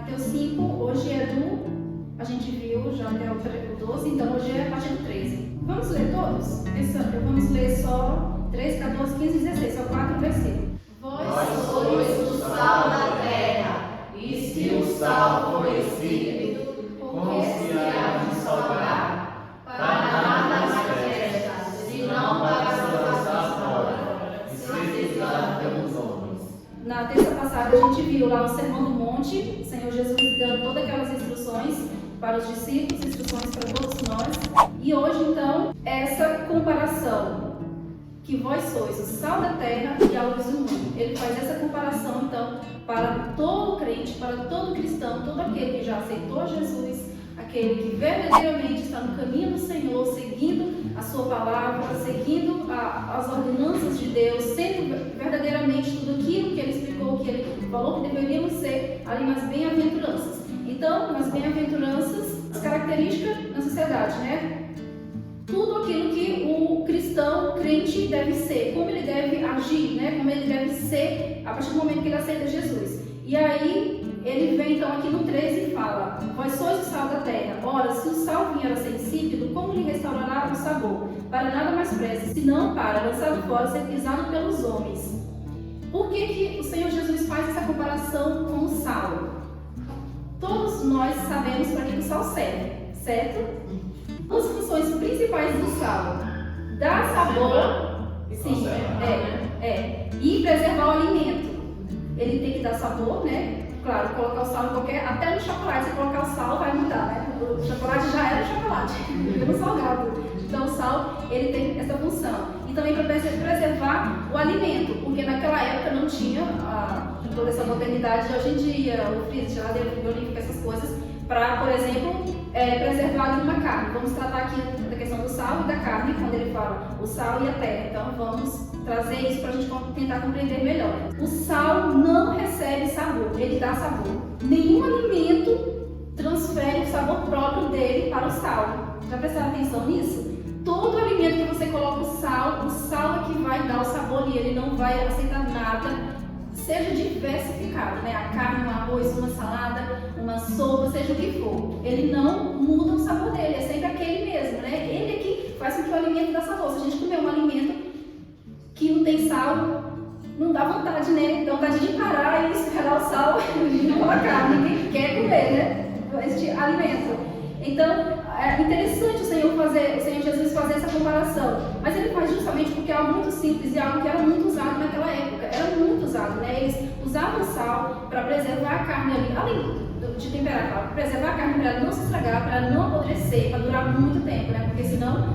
Mateus 5, hoje é a gente viu já até o 12, então hoje é a partir do 13. Vamos ler todos? Vamos ler só 13, 14, 15 e 16, só 4 versículos. Vós sois o sal da terra, e se o sal for insípido, como se há de salgar? Para nada mais presta, senão para se lançar fora, e ser pisado pelos homens. Na terça passada a gente viu lá o Sermão do Monte, o Senhor Jesus dando todas aquelas instruções para os discípulos, instruções para todos nós. E hoje então, essa comparação, que vós sois o sal da terra e a luz do mundo. Ele faz essa comparação então para todo crente, para todo cristão, todo aquele que já aceitou Jesus, aquele que verdadeiramente está no caminho do Senhor, seguindo a sua palavra, seguindo as ordenanças de Deus, sendo verdadeiramente tudo aquilo que ele explicou, que ele falou que deveríamos ser ali nas bem-aventuranças. Então, nas bem-aventuranças, as características na sociedade, né? Tudo aquilo que o cristão, crente, deve ser, como ele deve agir, né? Como ele deve ser a partir do momento que ele aceita Jesus. E aí, ele vem então aqui no 13 e fala: vós sois o sal da terra. Ora, se o sal vier a ser insípido, como lhe restaurará o sabor? Para nada mais presta, senão para, lançado fora, ser pisado pelos homens. Por que o Senhor Jesus faz essa comparação com o sal? Todos nós sabemos para que o sal serve, certo? As funções principais do sal: dar sabor, sim, e preservar o alimento. Ele tem que dar sabor, né? Claro, colocar o sal em qualquer, até no chocolate, se colocar o sal vai mudar, né? O chocolate já era chocolate, virou salgado. Então o sal, ele tem essa função. E também para preservar o alimento, porque naquela época não tinha toda essa modernidade de hoje em dia, o freezer, geladeira, frigorífico, essas coisas, para, por exemplo, preservar uma carne. Vamos tratar aqui da questão do sal e da carne, quando ele fala o sal e a terra. Então vamos trazer isso para a gente tentar compreender melhor. O sal não recebe sabor, ele dá sabor. Nenhum alimento transfere o sabor próprio dele para o sal. Já prestaram atenção nisso? Todo alimento que você coloca o sal é que vai dar o sabor e ele não vai aceitar nada, seja diversificado, né? A carne, um arroz, uma salada, uma sopa, seja o que for. Ele não muda o sabor dele, é sempre aquele mesmo, né? Ele é que faz com que o alimento dê sabor. Se a gente comer um alimento que não tem sal, não dá vontade, né? Dá vontade de parar e esperar o sal e não colocar. Ninguém quer comer, né? Este alimento. Então, é interessante o Senhor Jesus fazer essa comparação, mas ele faz justamente porque é algo muito simples e algo que era muito usado naquela época. Era muito usado, né? Eles usavam sal para preservar a carne ali, além de temperar, para preservar a carne para ela não se estragar, para ela não apodrecer, para durar muito tempo, né? Porque senão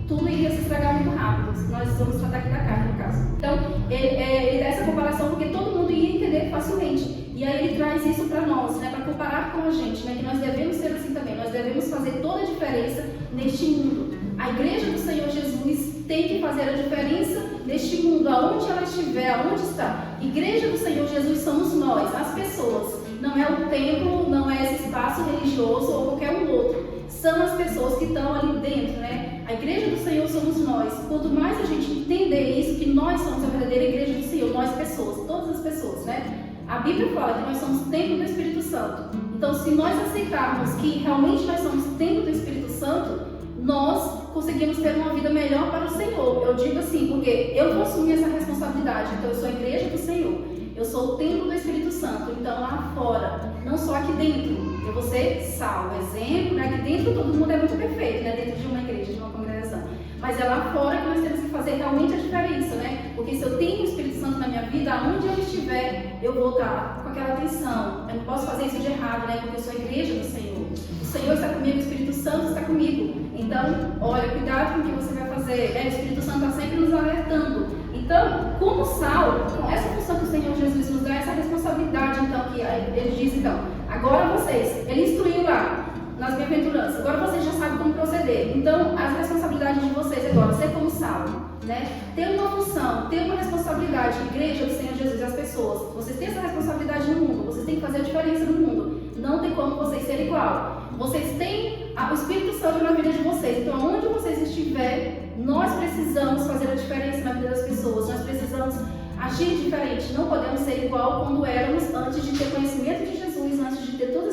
tudo iria se estragar muito rápido. Nós vamos tratar aqui da carne, no caso. Então, ele dá essa comparação porque todo mundo ia entender facilmente. E aí ele traz isso para nós, né, para comparar com a gente, né, que nós devemos ser assim também. Nós devemos fazer toda a diferença neste mundo. A igreja do Senhor Jesus tem que fazer a diferença neste mundo, aonde ela estiver, aonde está. Igreja do Senhor Jesus somos nós, as pessoas. Não é o templo, não é esse espaço religioso ou qualquer um outro. São as pessoas que estão ali dentro, né? A igreja do Senhor somos nós. Quanto mais a gente entender isso, que nós somos a verdadeira igreja do Senhor, nós pessoas, todas as pessoas, né? A Bíblia fala que nós somos templo do Espírito Santo. Então, se nós aceitarmos que realmente nós somos templo do Espírito Santo, nós conseguimos ter uma vida melhor para o Senhor. Eu digo assim, porque eu vou assumir essa responsabilidade. Então, eu sou a igreja do Senhor. Eu sou o templo do Espírito Santo. Então, lá fora, não só aqui dentro, eu vou ser sal, exemplo, né? Aqui dentro todo mundo é muito perfeito, né? Dentro de uma igreja, de uma congregação. Mas é lá fora que nós temos que fazer realmente a diferença, né? Porque se eu tenho o Espírito Santo na minha vida, aonde eu estiver, eu vou estar com aquela atenção. Eu não posso fazer isso de errado, né? Porque eu sou a igreja do Senhor. O Senhor está comigo, o Espírito Santo está comigo. Então, olha, cuidado com o que você vai fazer. O Espírito Santo está sempre nos alertando. Então, como sal, com essa função que o Senhor Jesus nos dá, essa responsabilidade, então, que ele diz, então, agora vocês, ele instruiu lá, nas bem-aventuranças, agora vocês já sabem como proceder. Então, as responsabilidades de vocês agora, ser como sal, né? Ter uma função, ter uma responsabilidade, igreja do Senhor Jesus, as pessoas, vocês têm essa responsabilidade no mundo, vocês têm que fazer a diferença no mundo. Não tem como vocês serem igual. Vocês têm o Espírito Santo na vida de vocês. Então, onde vocês estiverem, nós precisamos fazer a diferença na vida das pessoas. Nós precisamos agir diferente. Não podemos ser igual quando éramos antes de ter conhecimento de Jesus, antes de ter tudo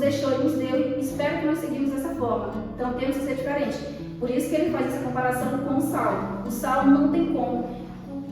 deixou e nos deu e espera que nós seguimos dessa forma. Então temos que ser diferente. Por isso que ele faz essa comparação com o sal. O sal não tem como.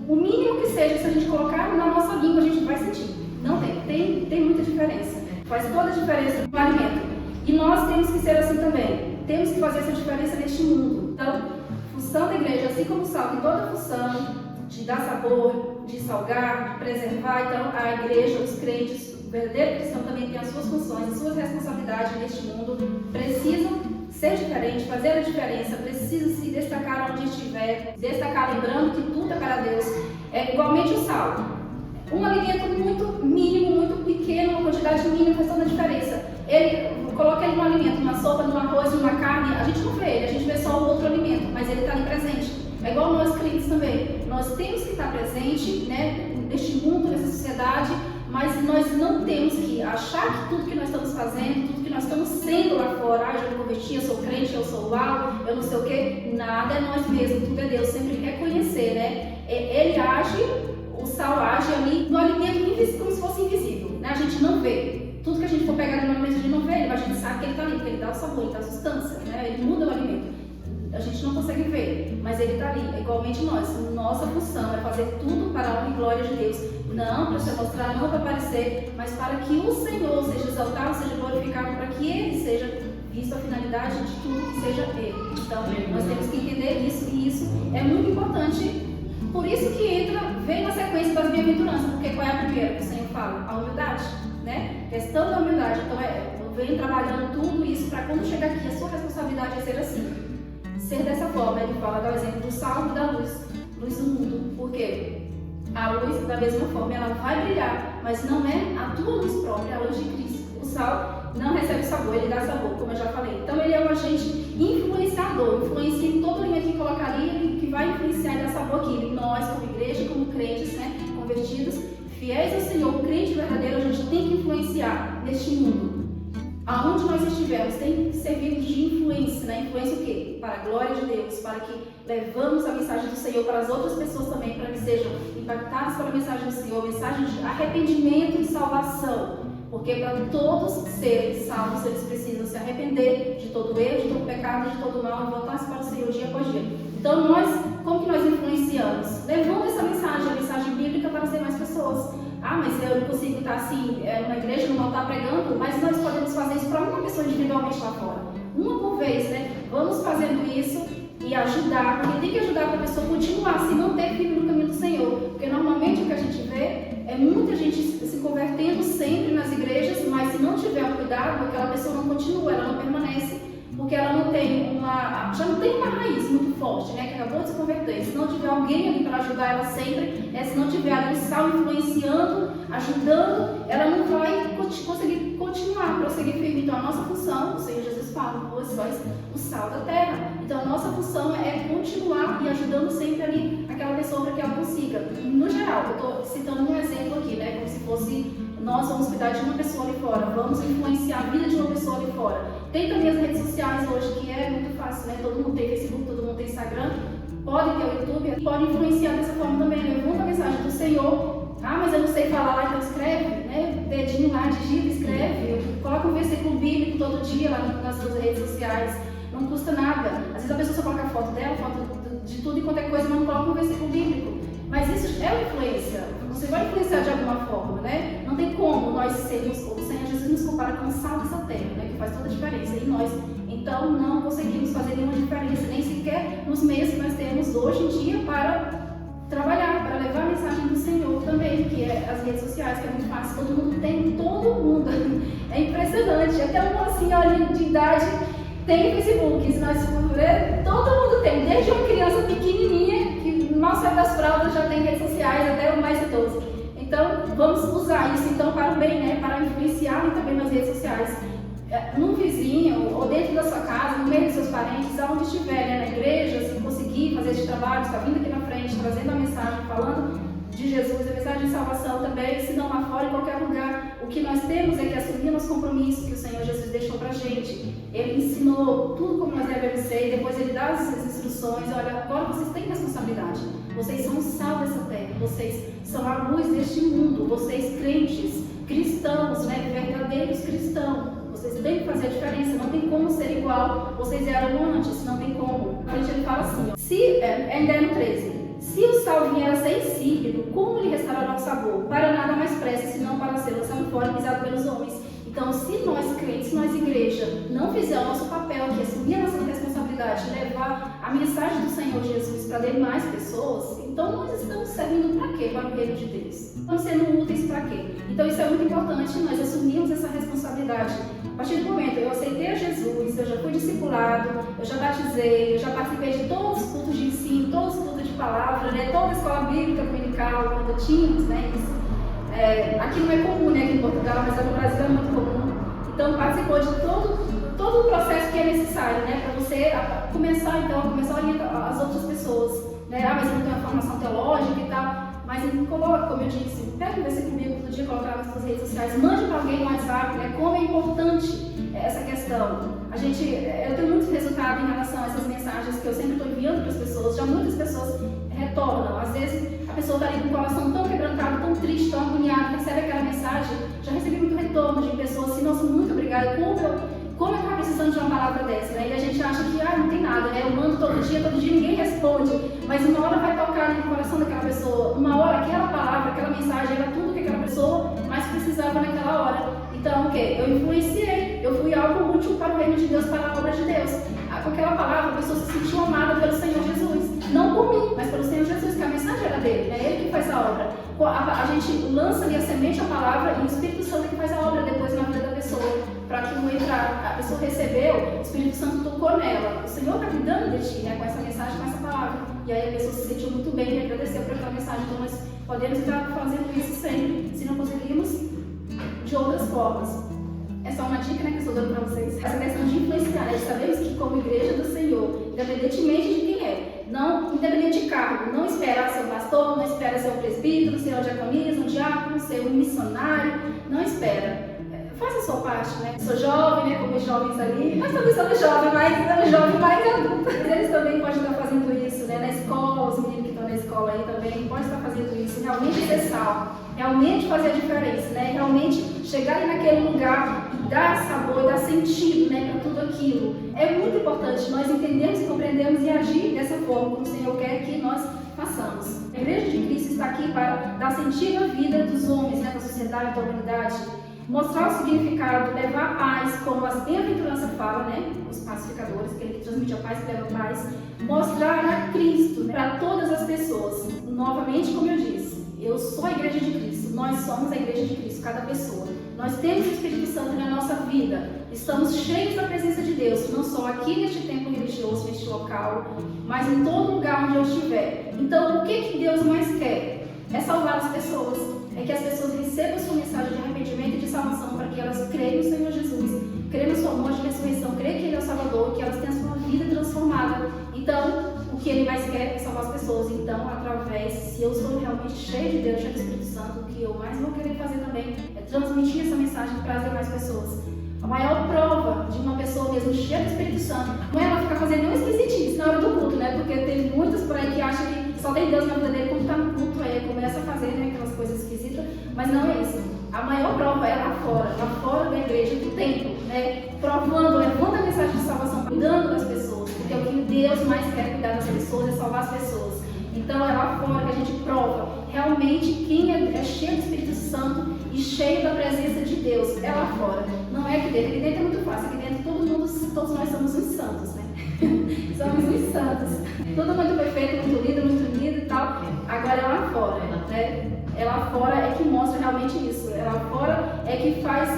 O mínimo que seja, se a gente colocar na nossa língua, a gente vai sentir. Não tem muita diferença. Faz toda a diferença no alimento. E nós temos que ser assim também. Temos que fazer essa diferença neste mundo. Então, a função da igreja, assim como o sal tem toda a função de dar sabor, de salgar, de preservar, então a igreja, os crentes, o verdadeiro cristão também tem as suas funções, as suas responsabilidades neste mundo, precisam ser diferentes, fazer a diferença, precisam se destacar onde estiver, destacar lembrando que tudo é para Deus. É igualmente o sal. Um alimento muito mínimo, muito pequeno, uma quantidade mínima faz toda a diferença. Ele coloca ele num alimento, numa sopa, num arroz, numa carne, a gente não vê ele, a gente vê só o outro alimento, mas ele está ali presente. É igual nós crentes também. Nós temos que estar presente, né, neste mundo, nessa sociedade, mas nós não temos que achar que tudo que nós estamos fazendo, tudo que nós estamos sendo lá fora, eu já me converti, eu sou crente, eu sou uau, eu não sei o que, nada é nós mesmos, tudo é Deus. Sempre reconhecer, né? Ele age, o sal age ali no alimento invisível, como se fosse invisível, né? A gente não vê. Tudo que a gente for pegar no alimento, a gente não vê, mas a gente sabe que ele está ali, porque ele dá o sabor, ele dá a substância, né? Ele muda o alimento. A gente não consegue ver, mas ele está ali, igualmente nós. Nossa função é fazer tudo para a honra e glória de Deus. Não para se mostrar, não para aparecer, mas para que o Senhor seja exaltado, seja glorificado, para que Ele seja visto a finalidade de tudo que seja Ele. Então, nós temos que entender isso, e isso é muito importante. Por isso que vem na sequência das bem-aventuranças, porque qual é a primeira que o Senhor fala? A humildade, né? Questão da humildade. Então, eu venho trabalhando tudo isso para quando chegar aqui, a sua responsabilidade é ser assim. Ser dessa forma. Ele fala, dá o exemplo do sal e da luz do mundo. Por quê? A luz, da mesma forma, ela vai brilhar, mas não é a tua luz própria, é a luz de Cristo. O sal não recebe sabor, ele dá sabor, como eu já falei. Então ele é um agente influenciador, influencia em todo alimento que colocar ali, que vai influenciar e dar sabor aqui. E nós, como igreja, como crentes, né, convertidos, fiéis ao Senhor, crente verdadeiro, a gente tem que influenciar neste mundo. Aonde nós estivermos, tem que servir de influência, né? Influência o quê? Para a glória de Deus, para que levamos a mensagem do Senhor para as outras pessoas também, para que sejam impactadas pela mensagem do Senhor, mensagem de arrependimento e salvação. Porque para todos serem salvos, eles precisam se arrepender de todo erro, de todo pecado, de todo mal e voltar-se para o Senhor dia após dia. Então como que nós influenciamos? Levando essa mensagem, a mensagem bíblica para as demais pessoas. Ah, mas eu não consigo estar assim, numa igreja, num altar pregando, mas nós podemos fazer isso para uma pessoa individualmente lá fora. Uma por vez, né? Vamos fazendo isso e ajudar, porque tem que ajudar para a pessoa continuar a se manter firme no caminho do Senhor. Porque normalmente o que a gente vê é muita gente se convertendo sempre nas igrejas, mas se não tiver um cuidado, aquela pessoa não continua, ela não permanece, porque ela não tem já não tem uma raiz muito forte, né, que acabou de se converter. Se não tiver alguém ali para ajudar ela sempre, né, se não tiver ali o sal influenciando, ajudando, ela não vai conseguir continuar, prosseguir firme. Então a nossa função, o Senhor Jesus fala, vós sois o sal da terra. Então a nossa função é continuar e ajudando sempre ali aquela pessoa para que ela consiga. No geral, eu estou citando um exemplo aqui, né, como se fosse nós vamos cuidar de uma pessoa ali fora, vamos influenciar a vida de uma pessoa ali fora. Tem também as redes sociais hoje, que é muito fácil, né? Todo mundo tem Facebook, todo mundo tem Instagram, pode ter o YouTube, pode influenciar dessa forma também. Levanta a mensagem do Senhor. Ah, mas eu não sei falar lá, então escreve, né? Dedinho lá, digita, escreve. Coloca um versículo bíblico todo dia lá nas suas redes sociais. Não custa nada. Às vezes a pessoa só coloca a foto dela, foto de tudo e qualquer coisa, mas não coloca um versículo bíblico. Mas isso é uma influência. Você vai influenciar de alguma forma, né? Não tem como nós sermos, o Senhor Jesus nos compara com o sal dessa terra, né? Que faz toda a diferença. E nós, então, não conseguimos fazer nenhuma diferença, nem sequer nos meios que nós temos hoje em dia para trabalhar, para levar a mensagem do Senhor também, que é as redes sociais, que é muito fácil, todo mundo tem, todo mundo. É impressionante. Até uma senhorinha de idade tem Facebook. Se nós formos ver, todo mundo tem, desde uma criança pequenininha, que mal sai das fraldas, já tem redes sociais, até o mais idoso. Então, vamos usar isso então para o bem, né? Para influenciar também nas redes sociais. Num vizinho, ou dentro da sua casa, no meio dos seus parentes, aonde estiver, né? Na igreja, se conseguir fazer esse trabalho, está vindo aqui na frente, trazendo a mensagem, falando de Jesus, a mensagem de salvação também, se não lá fora, em qualquer lugar. O que nós temos é que assumir nosso compromisso que o Senhor Jesus deixou pra gente. Ele ensinou tudo como nós devemos ser, e depois ele dá as instruções. Olha, agora vocês têm responsabilidade. Vocês são o sal dessa terra, vocês são a luz deste mundo, vocês crentes, cristãos, né, verdadeiros os cristãos. Vocês têm que fazer a diferença, não tem como ser igual vocês eram antes, não tem como. A gente fala assim, ó, ainda é no 13, se o sal vier a ser insípido, como lhe restaurará o sabor? Para nada mais presta, senão para ser lançado fora e pisado pelos homens. Então, se nós crentes, nós igreja, não fizer o nosso papel aqui, assumir a nossa responsabilidade, levar a mensagem do Senhor Jesus para demais pessoas, então nós estamos servindo para quê? Para o reino de Deus. Estamos sendo úteis para quê? Então isso é muito importante, nós assumirmos essa responsabilidade. A partir do momento eu aceitei a Jesus, eu já fui discipulado, eu já batizei, eu já participei de todos os cultos de ensino, todos os cultos de palavra, né? Toda a escola bíblica dominical, quando tínhamos, né? Isso. Aqui não é comum, né? Aqui em Portugal, mas no Brasil é muito comum. Então participou de todo o processo que é necessário, né? Para você começar a orientar as outras pessoas, né? Mas eu não tenho uma formação teológica e tal. Mas coloca, como eu disse, pega um versículo bíblico todo dia, colocar nas suas redes sociais, mande para alguém no WhatsApp, né? Como é importante essa questão. Eu tenho muito resultado em relação a essas mensagens que eu sempre estou enviando para as pessoas. Já muitas pessoas retornam. Às vezes a pessoa está ali com o coração tão quebrantado, tão triste, tão agoniado, recebe aquela mensagem. Já recebi muito retorno de pessoas assim, nossa, muito obrigada. Como eu estava precisando de uma palavra dessa, né? E a gente acha que não tem nada, né? Eu mando todo dia ninguém responde. Mas uma hora vai tocar no coração daquela pessoa. Uma hora, aquela palavra, aquela mensagem era tudo que aquela pessoa mais precisava naquela hora. Então, o quê? Eu influenciei. Eu fui algo útil para o reino de Deus, para a obra de Deus. Com aquela palavra, a pessoa se sentiu amada pelo Senhor Jesus. Não por mim, mas pelo Senhor Jesus, que a mensagem era dele. É Ele que faz a obra. A gente lança ali a semente, a palavra, e o Espírito Santo é que faz a obra depois na vida da pessoa. Para que não entrar, a pessoa recebeu, o Espírito Santo tocou nela. O Senhor está cuidando de ti, né, com essa mensagem, com essa palavra. E aí a pessoa se sentiu muito bem e agradeceu por aquela mensagem. Então nós podemos estar fazendo isso sempre, se não conseguirmos, de outras formas. É só uma dica, né, que eu estou dando para vocês. Essa questão de influenciar, né? Sabemos que como igreja do Senhor, independentemente de quem é, independente de cargo, não espera ser um pastor, não espera ser um presbítero, ser um diaconismo, um diácono, ser um missionário, não espera. Faça a sua parte, né? Sou jovem, né? Como os jovens ali, mas também somos jovens, mas jovem mais adulto. Eles também podem estar fazendo isso, né? Na escola, os meninos que estão na escola aí também podem estar fazendo isso. Realmente ser sal, realmente fazer a diferença, né? Realmente chegar ali naquele lugar e dar sabor, dar sentido, né? Para tudo aquilo. É muito importante nós entendermos, compreendemos e agir dessa forma como o Senhor quer que nós façamos. A Igreja de Cristo está aqui para dar sentido à vida dos homens, né? Da sociedade, da humanidade. Mostrar o significado, levar a paz, como as bem-aventuranças falam, né? Os pacificadores, aquele que transmite a paz e leva a paz. Mostrar a Cristo, né? Para todas as pessoas. Novamente, como eu disse, eu sou a Igreja de Cristo, nós somos a Igreja de Cristo, cada pessoa. Nós temos o Espírito Santo na nossa vida, estamos cheios da presença de Deus, não só aqui neste templo religioso, neste local, mas em todo lugar onde eu estiver. Então, o que Deus mais quer? É salvar as pessoas. É que as pessoas recebam a sua mensagem de arrependimento e de salvação para que elas creem no Senhor Jesus, creem na sua morte e ressurreição, creem que Ele é o Salvador, que elas tenham a sua vida transformada. Então, o que Ele mais quer é salvar as pessoas. Então, através, se eu sou realmente cheio de Deus, cheio do Espírito Santo, o que eu mais vou querer fazer também é transmitir essa mensagem para as demais pessoas. A maior prova de uma pessoa mesmo cheia do Espírito Santo não é ela ficar fazendo nenhum esquisitice na hora do culto, né? Porque tem muitos por aí que acham que só tem Deus na vida dele quando está no culto, aí começa a fazer, né, aquelas coisas esquisitas, mas não é isso. A maior prova é lá fora da igreja, do templo, né? Provando, levando a mensagem de salvação, cuidando das pessoas, porque o que Deus mais quer cuidar das pessoas é salvar as pessoas. Então é lá fora que a gente prova realmente quem é cheio do Espírito Santo e cheio da presença de Deus. É lá fora. Não é aqui dentro. Aqui dentro é muito fácil. Aqui dentro todos nós somos os santos, né? Somos os santos. Tudo muito perfeito, muito lindo e tal. Agora é lá fora, né? É lá fora é que mostra realmente isso. É lá fora é que faz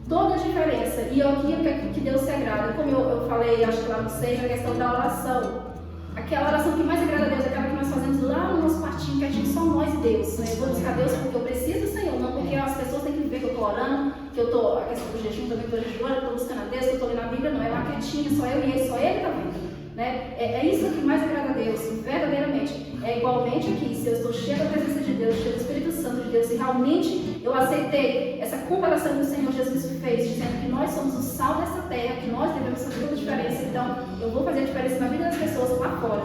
toda a diferença. E é aquilo que Deus se agrada. Como eu falei, acho que lá no 6, a questão da oração. Aquela oração que mais agrada a Deus é aquela que nós fazemos lá no nosso quartinho, quietinho, só nós e Deus, né? Eu vou buscar Deus porque eu preciso do Senhor, não porque as pessoas têm que ver que eu estou orando, que eu estou, a questão do jejum também estou jejuando, estou buscando a Deus, que eu estou lendo a Bíblia, não, é lá quietinho, só eu e Ele, só Ele está vendo, né? É isso que mais agrada a Deus, verdadeiramente. É igualmente aqui, se eu estou cheia da presença de Deus, cheia do Espírito Santo de Deus, e realmente eu aceitei essa comparação que o Senhor Jesus fez, dizendo que nós somos o sal dessa terra, que nós devemos fazer toda a diferença, então eu vou fazer a diferença na vida das pessoas lá fora.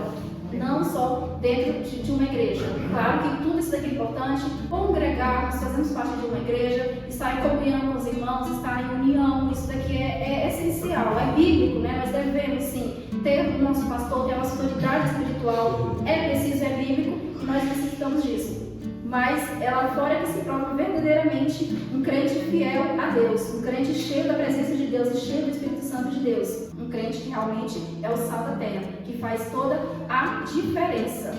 não só dentro de uma igreja. Claro que tudo isso daqui é importante, congregar, nós fazemos parte de uma igreja, estar em comunhão com os irmãos, estar em união, isso daqui é essencial, é bíblico, né? Nós devemos sim ter o nosso pastor, ter a nossa autoridade espiritual, é preciso, é bíblico, e nós necessitamos disso. Mas é lá fora que se prova verdadeiramente um crente fiel a Deus, um crente cheio da presença de Deus e cheio do Espírito Santo de Deus, um crente que realmente é o sal da terra, que faz toda a diferença.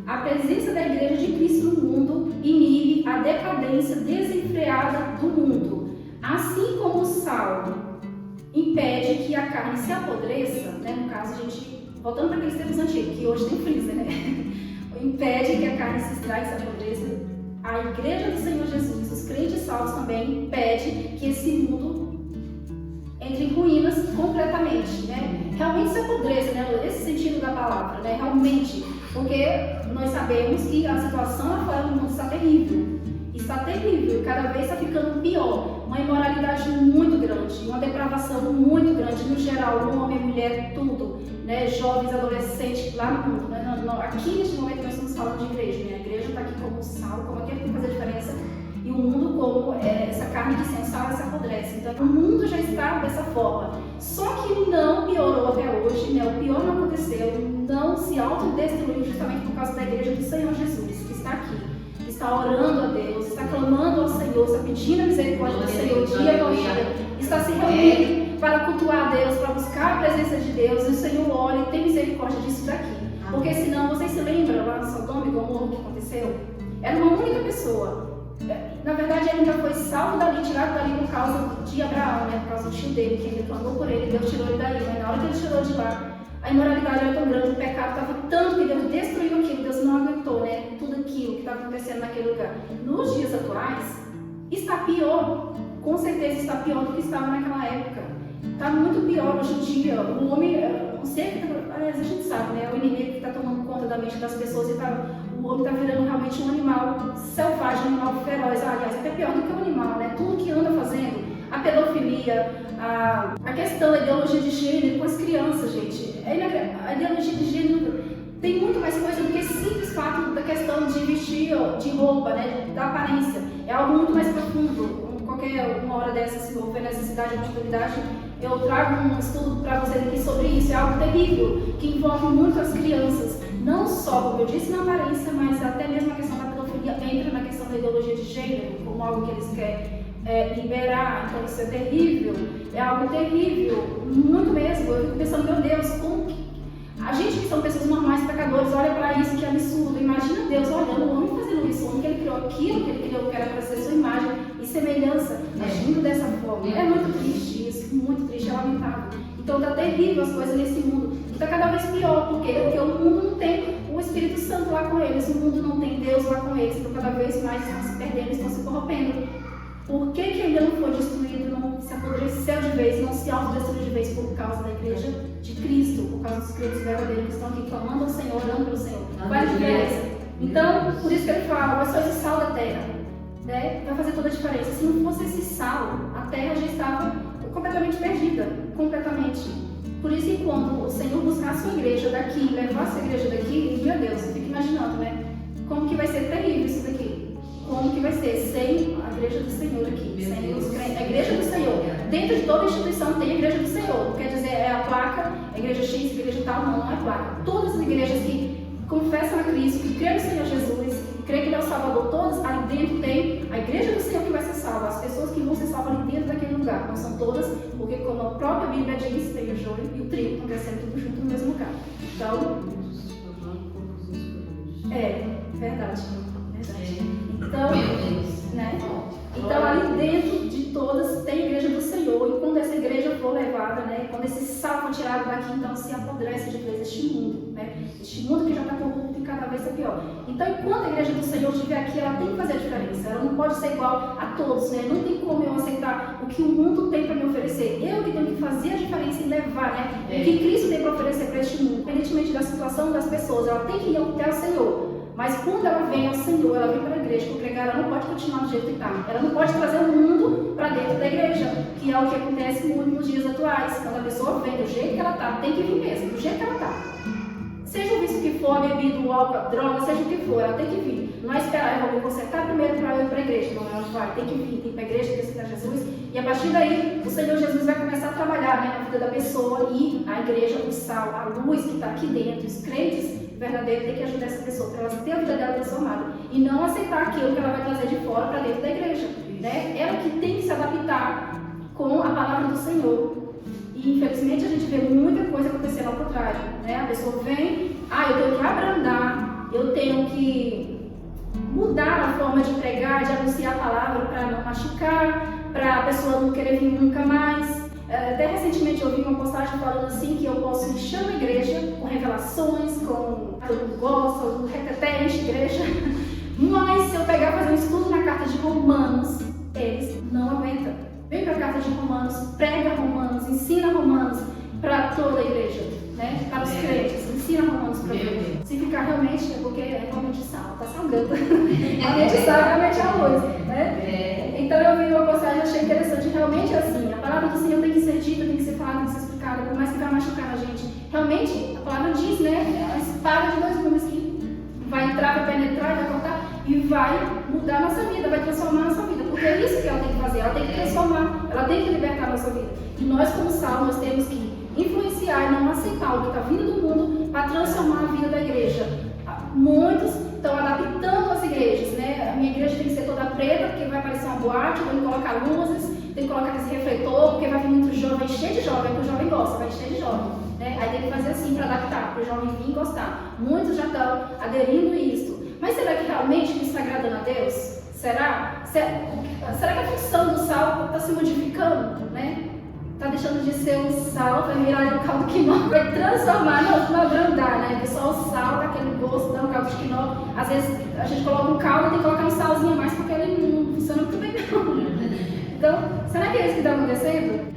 A presença da Igreja de Cristo no mundo inibe a decadência desenfreada do mundo, assim como o sal impede que a carne se apodreça, né? No caso, a gente, voltando para aqueles tempos antigos, que hoje tem freezer, né? Impede que a carne se estrague, se apodreça. A Igreja do Senhor Jesus, os crentes salvos também, impede que esse mundo entre em ruínas completamente, né? Realmente se apodreça, né? Esse sentido da palavra, né? Realmente, porque nós sabemos que a situação lá fora do mundo está terrível. Está terrível, cada vez está ficando pior. Uma imoralidade muito grande, uma depravação muito grande, no geral, homem, mulher, tudo, né? Jovens, adolescentes, lá no mundo. Né? Aqui neste momento nós estamos falando de igreja, né? A igreja está aqui como sal, como aquele que faz a diferença, e o mundo como essa carne que sem sal se apodrece. Então o mundo já está dessa forma. Só que não piorou até hoje, né? O pior não aconteceu, não se autodestruiu justamente por causa da igreja do Senhor Jesus, que está aqui. Está orando a Deus, está clamando ao Senhor, está pedindo a misericórdia do Senhor dia após dia, está se reunindo para cultuar a Deus, para buscar a presença de Deus, e o Senhor olha e tem misericórdia disso daqui. Porque senão, vocês se lembram lá no Sodoma e Gomorra o que aconteceu? Era uma única pessoa. Na verdade, ele ainda foi salvo dali, tirado dali por causa de Abraão, né? Por causa do tio dele, que ele clamou por ele, Deus tirou ele daí. Mas na hora que ele tirou de lá, a imoralidade era tão grande, o pecado estava tanto que Deus destruiu aquilo, Deus não aguentou, né? Tudo aquilo que estava acontecendo naquele lugar. Nos dias atuais, está pior, com certeza está pior do que estava naquela época. Está muito pior hoje em dia. O homem, não sei, aliás, a gente sabe, né? É o inimigo que está tomando conta da mente das pessoas e o homem está virando realmente um animal selvagem, um animal feroz. Aliás, até pior do que um animal, né? Tudo que anda fazendo, a pedofilia, a questão da ideologia de gênero com as crianças, gente. A ideologia de gênero tem muito mais coisa do que simples fato da questão de vestir, de roupa, né? Da aparência. É algo muito mais profundo. Qualquer uma hora dessa, se houver necessidade ou oportunidade, eu trago um estudo para vocês aqui sobre isso. É algo terrível, que envolve muito as crianças. Não só, como eu disse, na aparência, mas até mesmo a questão da pedofilia entra na questão da ideologia de gênero, como algo que eles querem liberar. Então isso é terrível, é algo terrível, muito mesmo. Eu fico pensando, meu Deus, como que a gente que são pessoas normais, pecadores, olha para isso, que absurdo. Imagina Deus olhando o homem fazendo isso, o homem que ele criou aquilo, que ele criou, que era para ser sua imagem e semelhança, agindo dessa forma. É muito triste isso, muito triste, é lamentável. Então está terrível as coisas nesse mundo. Está cada vez pior, por quê? Porque o mundo não tem o Espírito Santo lá com eles, o mundo não tem Deus lá com eles, então cada vez mais estão se perdendo, estão se corrompendo. Por que ainda não foi destruído, não se apodreceu de vez, não se autodestruiu de vez por causa da igreja de Cristo, por causa dos crentes verdadeiros que estão aqui clamando ao Senhor, orando pelo Senhor? Faz diferença. Então, por isso que ele fala, vós sois o sal da terra, né? Vai fazer toda a diferença. Se não fosse esse sal, a terra já estava completamente perdida, completamente. Por isso que quando o Senhor buscar a sua igreja daqui, levar a sua igreja daqui, meu Deus, você fica imaginando, né? Como que vai ser terrível isso daqui. Como que vai ser sem a igreja do Senhor aqui, sem os crentes, a igreja do Senhor. Dentro de toda instituição tem a igreja do Senhor. Não quer dizer é a placa, a igreja X, a igreja tal, não é placa. Todas as igrejas que confessam a Cristo, que creem no Senhor Jesus, que creem que Ele é o Salvador, todas ali dentro tem a igreja do Senhor que vai ser salva. As pessoas que vão ser salvas ali dentro daquele lugar. Não são todas, porque como a própria Bíblia diz, tem o joio e o trigo estão crescendo tudo junto no mesmo lugar. Então, verdade. Então, né? Então ali dentro de todas tem a igreja do Senhor, e quando essa igreja for levada, né? Quando esse sal for tirado daqui, então se apodrece de vez este mundo, né? Este mundo que já está corrupto e cada vez é pior. Então, enquanto a igreja do Senhor estiver aqui, ela tem que fazer a diferença. Ela não pode ser igual a todos, né? Não tem como eu aceitar o que o mundo tem para me oferecer. Eu que tenho que fazer a diferença e levar, né? O que Cristo tem para oferecer para este mundo, independentemente da situação das pessoas. Ela tem que ir até o Senhor. Mas quando ela vem ao Senhor, ela vem para a igreja congregar, ela não pode continuar do jeito que está. Ela não pode trazer o mundo para dentro da igreja, que é o que acontece muito nos dias atuais. Quando a pessoa vem do jeito que ela está, tem que vir mesmo, do jeito que ela está. Seja o vício que for, a bebida, o álcool, a droga, seja o que for, ela tem que vir. Não é esperar, eu vou me consertar primeiro para eu ir para a igreja. Não, ela vai, tem que vir, tem que ir para a igreja, tem que aceitar Jesus. E a partir daí, o Senhor Jesus vai começar a trabalhar, né, na vida da pessoa, e a igreja, o sal, a luz que está aqui dentro, os crentes verdadeiros têm que ajudar essa pessoa para ela ter a vida dela transformada. E não aceitar aquilo que ela vai trazer de fora para dentro da igreja. Né? Ela que tem que se adaptar com a palavra do Senhor. E infelizmente a gente vê muita coisa acontecendo ao contrário, né? A pessoa vem, eu tenho que abrandar, eu tenho que mudar a forma de pregar, de anunciar a palavra para não machucar, para a pessoa não querer vir nunca mais. Até recentemente eu vi uma postagem falando assim que eu posso encher a igreja com revelações, com todo mundo gosta, o reteté enche a igreja, mas se eu pegar e fazer um estudo na carta de Romanos, eles não aguentam. Vem para a carta de Romanos, prega Romanos, ensina Romanos para toda a igreja, né? Para os crentes, ensina Romanos para todos. Se ficar realmente, é porque é realmente sal, está salgando. A gente sabe realmente a luz, né? Então eu vi uma postagem e achei interessante, realmente assim, a palavra do Senhor tem que ser dita, tem que ser falada, tem que ser explicada, por mais que vai machucar a gente. Realmente, a palavra diz, né? É a espada de dois gumes que vai entrar, vai penetrar, vai cortar e vai mudar a nossa vida, vai transformar a nossa vida. Porque é isso que ela tem que fazer, ela tem que transformar, ela tem que libertar a nossa vida. E nós, como sal, nós temos que influenciar e não aceitar o que está vindo do mundo para transformar a vida da igreja. Muitos estão adaptando as igrejas, né? A minha igreja tem que ser toda preta, porque vai aparecer uma boate, tem que colocar luzes, tem que colocar esse refletor, porque vai vir muito jovem, cheio de jovem, porque o jovem gosta, vai cheio de jovem. Né? Aí tem que fazer assim para adaptar, para o jovem vir e gostar. Muitos já estão aderindo a isso. Mas será que realmente isso está agradando a Deus? Será? Será que a função do sal está se modificando? Né? Está deixando de ser um sal, vai virar um caldo quinó, vai transformar, não abrandar, né? Pessoal, o sal dá aquele gosto, dá um caldo de quinó. Às vezes a gente coloca um caldo e tem que colocar um salzinho a mais porque ele não funciona muito bem, não. Então, será que é isso que está acontecendo?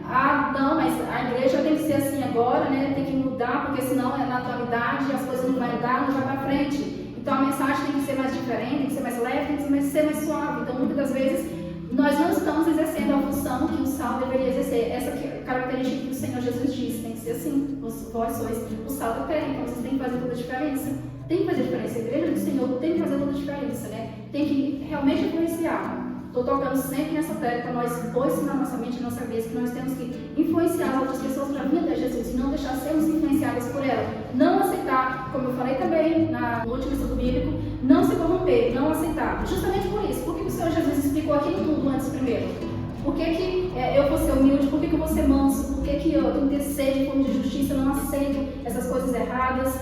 Não, mas a igreja tem que ser assim agora, né? Tem que mudar, porque senão é na atualidade, as coisas não vão dar, não vai para frente. Então a mensagem tem que ser mais diferente, tem que ser mais leve, tem que ser mais suave. Então muitas das vezes nós não estamos exercendo a função que o sal deveria exercer. Essa característica que o Senhor Jesus disse, tem que ser assim. Vós sois o sal da terra, então vocês têm que fazer toda a diferença. Tem que fazer diferença. A igreja do Senhor tem que fazer toda a diferença, né? Tem que realmente influenciar. Estou tocando sempre nessa tecla para nós pôr na nossa mente, na nossa cabeça, que nós temos que influenciar as outras pessoas para vir até Jesus e não deixar sermos influenciadas por ela. Não aceitar, como eu falei também no último estudo bíblico, não se corromper, não aceitar. Justamente por isso. Por que o Senhor Jesus explicou aquilo tudo antes primeiro? Por que eu vou ser humilde? Por que eu vou ser manso? Por que eu tenho que ter sede como de justiça? Eu não aceito essas coisas erradas.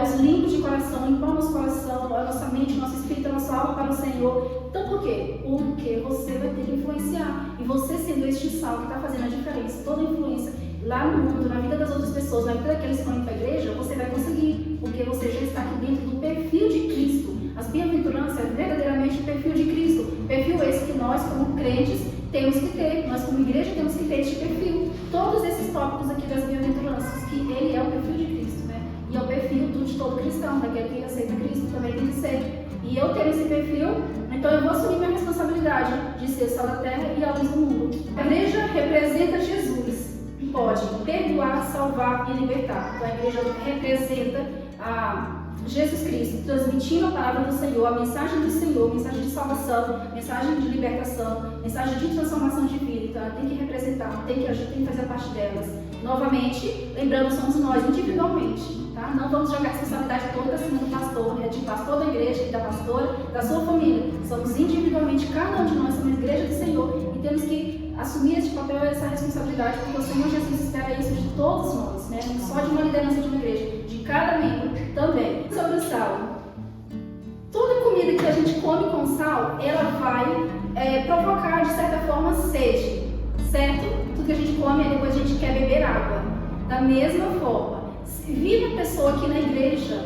Os limpos de coração, limpamos o coração, a nossa mente, nosso espírito, a nossa alma para o Senhor. Então por quê? Porque você vai ter que influenciar. E você sendo este sal que está fazendo a diferença, toda a influência lá no mundo, na vida das outras pessoas, na vida daqueles que estão indo para a igreja, você vai conseguir. Porque você já está aqui dentro do perfil de Cristo. As bem-aventuranças é verdadeiramente o perfil de Cristo. Perfil esse que nós, como crentes, temos que ter. Nós, como igreja, temos que ter este perfil. Todos esses tópicos aqui das bem-aventuranças, que ele é o perfil de Cristo, né? E é o perfil de todo cristão, daquele que aceita Cristo também tem que ser. E eu tenho esse perfil, então eu vou assumir minha responsabilidade de ser o sal da terra e a luz do mundo. A igreja representa Jesus. Pode perdoar, salvar e libertar. Então a igreja representa Jesus Cristo, transmitindo a palavra do Senhor, a mensagem do Senhor, mensagem de salvação, mensagem de libertação, mensagem de transformação de vida. Então ela tem que representar, tem que agir, tem que fazer parte delas. Novamente, lembrando, somos nós individualmente, tá? Não vamos jogar a responsabilidade toda cima do pastor, né? De pastor da igreja e da pastora, da sua família. Somos individualmente, cada um de nós somos a igreja do Senhor e temos que assumir esse papel e essa responsabilidade, porque o Senhor Jesus espera isso de todos nós, né? Não só de uma liderança de uma igreja, de cada membro também. Sobre o sal. Toda comida que a gente come com sal, ela vai provocar, de certa forma, sede, certo? Tudo que a gente come, depois a gente quer beber água. Da mesma forma, se vir uma pessoa aqui na igreja,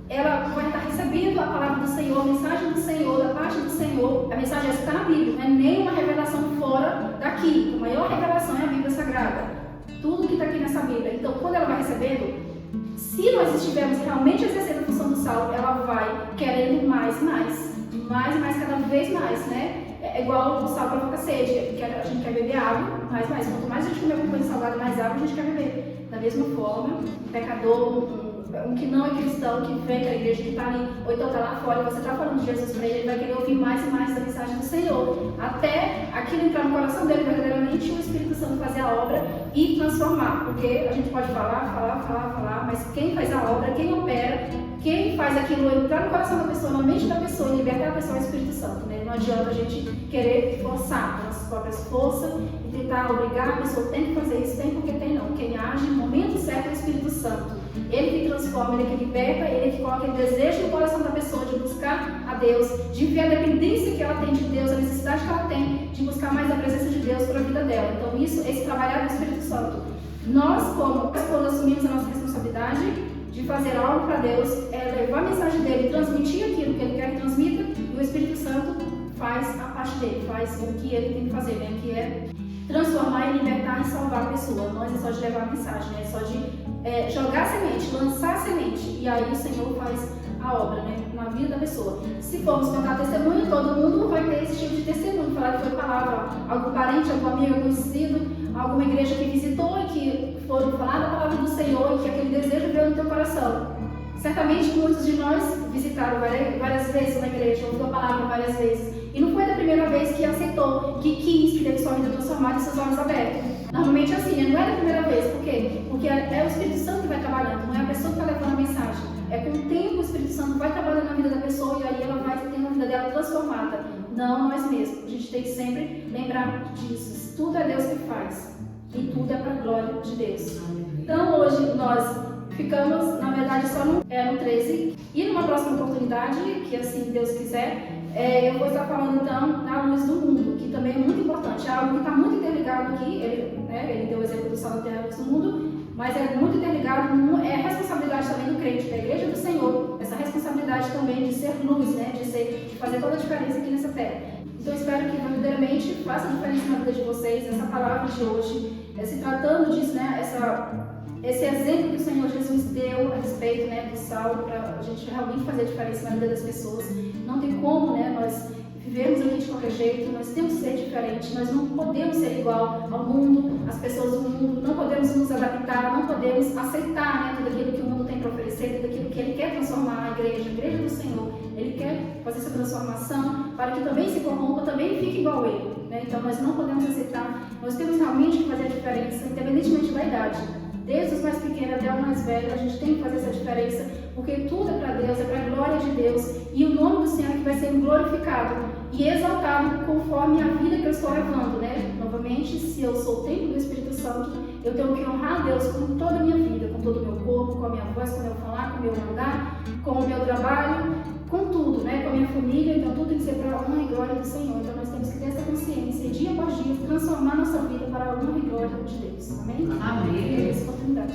ela vai estar recebendo a palavra do Senhor, a mensagem do Senhor, da parte do Senhor. A mensagem essa está na Bíblia, não é nenhuma revelação fora daqui. A maior revelação é a Bíblia Sagrada. Tudo que está aqui nessa Bíblia. Então, quando ela vai recebendo, se nós estivermos realmente exercendo a função do sal, ela vai querendo mais, cada vez mais, né? É igual o sal provoca sede, a gente quer beber água, mais. Quanto mais a gente comer alguma coisa salgada, mais água a gente quer beber. Da mesma forma, um pecador, um um que não é cristão, que vem para a igreja, que está ali, ou então está lá fora, e você está falando de Jesus para ele, ele vai querer ouvir mais e mais da mensagem do Senhor, até aquilo entrar no coração dele verdadeiramente, e o Espírito Santo fazer a obra e transformar, porque a gente pode falar, mas quem faz a obra, quem opera, quem faz aquilo entrar no coração da pessoa, na mente da pessoa e libertar a pessoa é o Espírito Santo, né? Não adianta a gente querer forçar nossas próprias forças e tentar obrigar a pessoa, tem que fazer isso, tem porque tem não. Quem age no momento certo é o Espírito Santo. Ele que transforma, ele que liberta, ele que coloca aquele desejo no coração da pessoa de buscar a Deus, de ver a dependência que ela tem de Deus, a necessidade que ela tem de buscar mais a presença de Deus para a vida dela. Então isso, esse trabalhar do Espírito Santo. Nós, quando assumimos a nossa responsabilidade de fazer algo para Deus, é levar a mensagem dele, transmitir aquilo que ele quer que transmita, e o Espírito Santo faz a parte dele, faz o que ele tem que fazer, né? Que é transformar e libertar e salvar a pessoa. Nós é só de levar a mensagem, né? É só de jogar a semente, lançar a semente, e aí o Senhor faz a obra, né? Na vida da pessoa. Se formos contar testemunho, todo mundo vai ter esse tipo de testemunho, falar que foi palavra, algum parente, algum amigo conhecido, alguma igreja que visitou e que foram falar da palavra do Senhor e que aquele desejo veio no teu coração. Certamente muitos de nós visitaram várias vezes na igreja, ouviu a palavra várias vezes. E não foi da primeira vez que aceitou, que quis, que teve sua vida transformada e seus olhos abertos. Normalmente é assim, não é da primeira vez. Por quê? Porque é o Espírito Santo que vai trabalhando, não é a pessoa que está levando a mensagem. É com o tempo o Espírito Santo vai trabalhando na vida da pessoa e aí ela vai tendo a vida dela transformada. Não nós mesmos. A gente tem que sempre lembrar disso. Tudo é Deus que faz. E tudo é para a glória de Deus. Então hoje nós ficamos, na verdade, só no 13. E numa próxima oportunidade, que assim Deus quiser, eu vou estar falando então da luz do mundo, que também é muito importante. É algo que está muito interligado aqui. Ele deu o exemplo do sal da terra, luz do mundo, mas é muito interligado. É responsabilidade também do crente, da igreja do Senhor. Essa responsabilidade também de ser luz, né? De fazer toda a diferença aqui nessa terra. Então eu espero que verdadeiramente faça diferença na vida de vocês, essa palavra de hoje, se tratando disso, né? Esse exemplo que o Senhor Jesus deu a respeito, né, do sal, para a gente realmente fazer a diferença na vida das pessoas. Não tem como, né, nós vivermos aqui de qualquer jeito, nós temos que ser diferentes, nós não podemos ser igual ao mundo, às pessoas do mundo, não podemos nos adaptar, não podemos aceitar, né, tudo aquilo que o mundo tem para oferecer, tudo aquilo que ele quer transformar a igreja do Senhor. Ele quer fazer essa transformação para que também se corrompa, também fique igual a ele, né? Então nós não podemos aceitar, nós temos realmente que fazer a diferença, independentemente da idade. Desde os mais pequenos até o mais velho, a gente tem que fazer essa diferença, porque tudo é para Deus, é para a glória de Deus, e o nome do Senhor é que vai ser glorificado e exaltado conforme a vida que eu estou levando, né? Novamente, se eu sou o templo do Espírito Santo, eu tenho que honrar a Deus com toda a minha vida, com todo o meu corpo, com a minha voz, com o meu falar, com o meu andar, com o meu trabalho, com tudo, né? Com a minha família. Então tudo tem que ser para a honra e glória do Senhor. Então nós temos que ter essa consciência, dia após dia, transformar nossa vida para a honra e glória de Deus. Amém? Amém. Essa oportunidade.